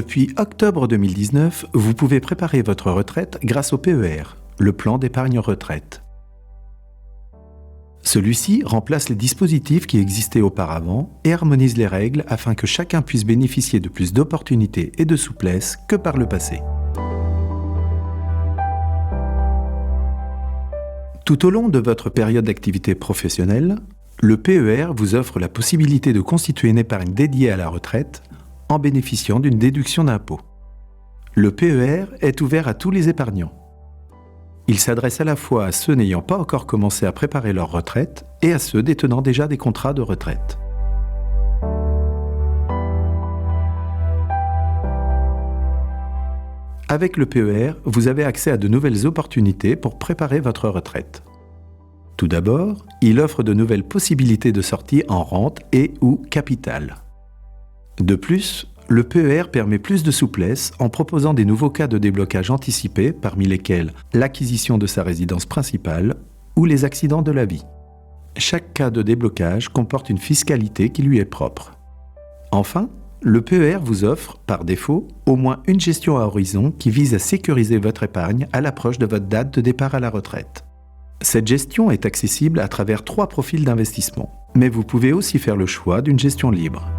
Depuis octobre 2019, vous pouvez préparer votre retraite grâce au PER, le plan d'épargne retraite. Celui-ci remplace les dispositifs qui existaient auparavant et harmonise les règles afin que chacun puisse bénéficier de plus d'opportunités et de souplesse que par le passé. Tout au long de votre période d'activité professionnelle, le PER vous offre la possibilité de constituer une épargne dédiée à la retraite en bénéficiant d'une déduction d'impôt. Le PER est ouvert à tous les épargnants. Il s'adresse à la fois à ceux n'ayant pas encore commencé à préparer leur retraite et à ceux détenant déjà des contrats de retraite. Avec le PER, vous avez accès à de nouvelles opportunités pour préparer votre retraite. Tout d'abord, il offre de nouvelles possibilités de sortie en rente et ou capital. De plus, le PER permet plus de souplesse en proposant des nouveaux cas de déblocage anticipé, parmi lesquels l'acquisition de sa résidence principale ou les accidents de la vie. Chaque cas de déblocage comporte une fiscalité qui lui est propre. Enfin, le PER vous offre, par défaut, au moins une gestion à horizon qui vise à sécuriser votre épargne à l'approche de votre date de départ à la retraite. Cette gestion est accessible à travers 3 profils d'investissement, mais vous pouvez aussi faire le choix d'une gestion libre.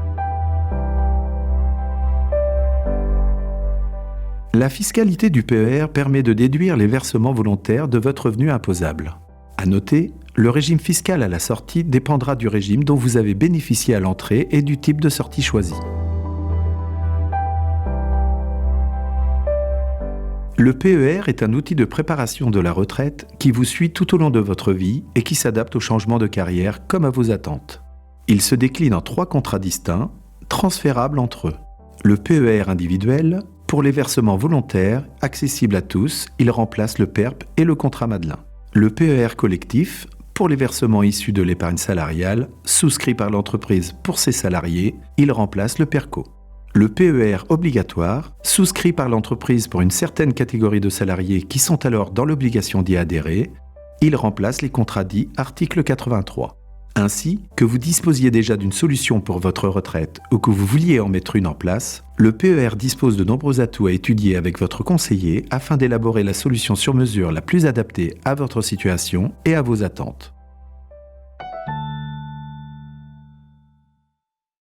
La fiscalité du PER permet de déduire les versements volontaires de votre revenu imposable. À noter, le régime fiscal à la sortie dépendra du régime dont vous avez bénéficié à l'entrée et du type de sortie choisi. Le PER est un outil de préparation de la retraite qui vous suit tout au long de votre vie et qui s'adapte aux changements de carrière comme à vos attentes. Il se décline en 3 contrats distincts, transférables entre eux. Le PER individuel, pour les versements volontaires, accessibles à tous, il remplace le PERP et le contrat Madelin. Le PER collectif, pour les versements issus de l'épargne salariale, souscrit par l'entreprise pour ses salariés, il remplace le PERCO. Le PER obligatoire, souscrit par l'entreprise pour une certaine catégorie de salariés qui sont alors dans l'obligation d'y adhérer, il remplace les contrats dits article 83. Ainsi, que vous disposiez déjà d'une solution pour votre retraite ou que vous vouliez en mettre une en place, le PER dispose de nombreux atouts à étudier avec votre conseiller afin d'élaborer la solution sur mesure la plus adaptée à votre situation et à vos attentes.